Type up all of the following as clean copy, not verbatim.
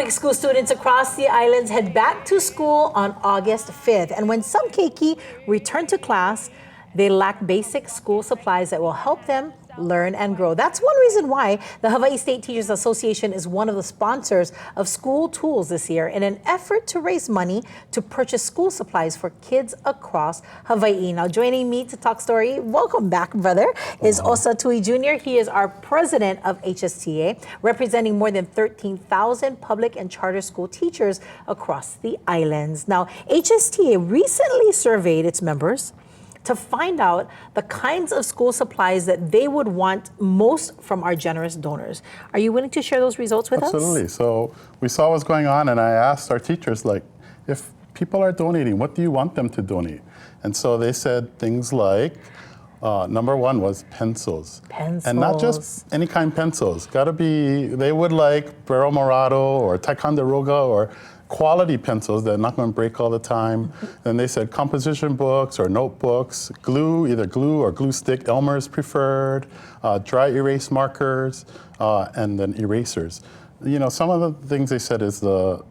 public school students across the islands head back to school on August 5th. And when some keiki return to class, they lack basic school supplies that will help them learn and grow. That's one reason why the Hawaii State Teachers Association is one of the sponsors of School Tools this year in an effort to raise money to purchase school supplies for kids across Hawaii. Now, joining me to talk story, welcome back, brother, is Osa Tui Jr. He is our president of HSTA, representing more than 13,000 public and charter school teachers across the islands. Now, HSTA recently surveyed its members to find out the kinds of school supplies that they would want most from our generous donors. Are you willing to share those results with us? Absolutely. So we saw what's going on, and I asked our teachers, like, if people are donating, what do you want them to donate? And so they said things like, number one was pencils. Pencils. And not just any kind of pencils. Gotta be, they would like Barrel Morado or Ticonderoga or quality pencils that are not going to break all the time. Then they said composition books or notebooks, glue, either glue or glue stick, Elmer's preferred, dry erase markers, and then erasers. You know, some of the things they said is the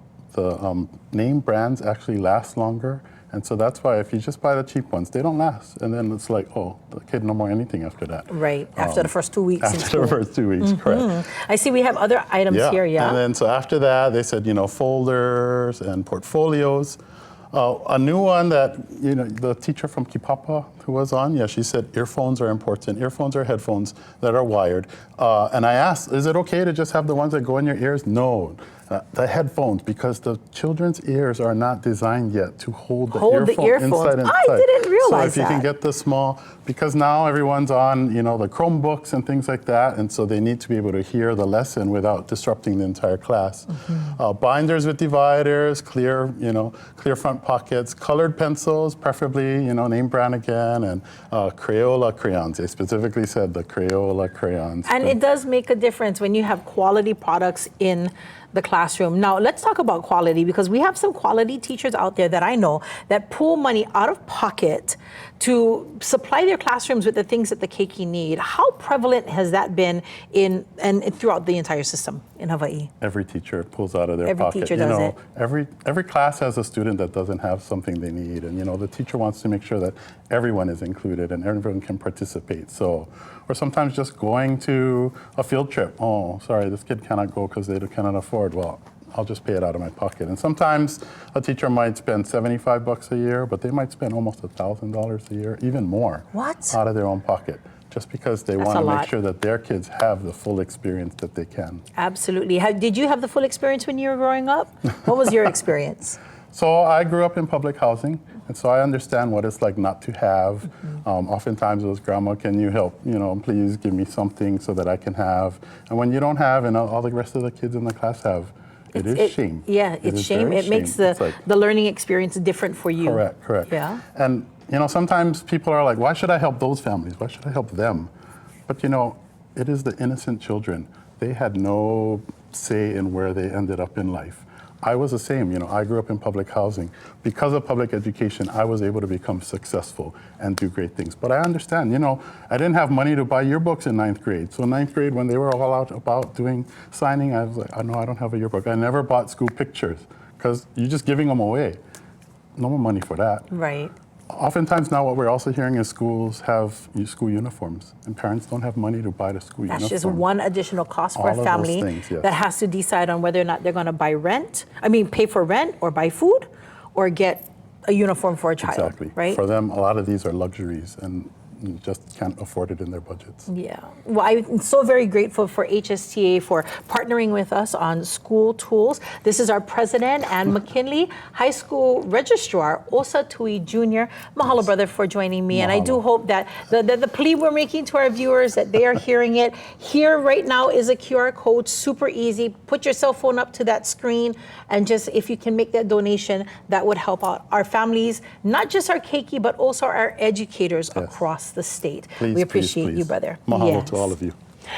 name brands actually last longer. And so that's why if you just buy the cheap ones, they don't last. And then it's like, oh, the kid no more anything after that. Right, after the first 2 weeks. After the first 2 weeks, correct. I see we have other items here, yeah. And then so after that, they said, you know, folders and portfolios. A new one that, you know, the teacher from Kipapa who was on, yeah, she said earphones are important. Earphones are headphones that are wired. And I asked, is it okay to just have the ones that go in your ears? No. The headphones, because the children's ears are not designed yet to hold the earphone inside. I didn't realize So if you can get the small, because now everyone's on, you know, the Chromebooks and things like that, and so they need to be able to hear the lesson without disrupting the entire class. Binders with dividers, clear, you know, clear front pockets, colored pencils, preferably, you know, name brand again, and Crayola crayons. They specifically said the Crayola crayons. And it does make a difference when you have quality products in the classroom. Now, let's talk about quality, because we have some quality teachers out there that I know that pull money out of pocket to supply their classrooms with the things that the keiki need. How prevalent has that been in and throughout the entire system in Hawaii? Every teacher pulls out of their Every pocket. teacher does it. Every class has a student that doesn't have something they need, and you know the teacher wants to make sure that everyone is included and everyone can participate. So, or sometimes just going to a field trip. Oh, sorry, this kid cannot go because they cannot afford. Well, I'll just pay it out of my pocket. And sometimes a teacher might spend $75 a year, but they might spend almost $1,000 a year, even more. What? Out of their own pocket, just because they want to make sure that their kids have the full experience that they can. Absolutely. Did you have the full experience when you were growing up? What was your experience? So I grew up in public housing, and so I understand what it's like not to have. Oftentimes it was, Grandma, can you help, you know, please give me something so that I can have. And when you don't have, and all the rest of the kids in the class have, it is shame. Yeah, it's shame. It makes the learning experience different for you. Correct. Yeah. And, you know, sometimes people are like, why should I help those families? Why should I help them? But, you know, it is the innocent children. They had no say in where they ended up in life. I was the same, you know, I grew up in public housing. Because of public education, I was able to become successful and do great things. But I understand, you know, I didn't have money to buy yearbooks in 9th grade. So in 9th grade, when they were all out about doing signing, I was like, no, I don't have a yearbook. I never bought school pictures because you're just giving them away. No more money for that. Right. Oftentimes now what we're also hearing is schools have school uniforms, and parents don't have money to buy the school uniform. That's just one additional cost for a family that has to decide on whether or not they're going to pay for rent or buy food or get a uniform for a child. Exactly. Right? For them, a lot of these are luxuries and just can't afford it in their budgets. Yeah. Well, I'm so very grateful for HSTA for partnering with us on School Tools. This is our president and McKinley High School Registrar, Osa Tui Jr. Mahalo, brother, for joining me. Mahalo. And I do hope that the plea we're making to our viewers, that they are hearing it. Here right now is a QR code, super easy. Put your cell phone up to that screen, and just, if you can make that donation, that would help out our families, not just our keiki, but also our educators across the state. Please, we appreciate please. you, brother. Mahalo to all of you.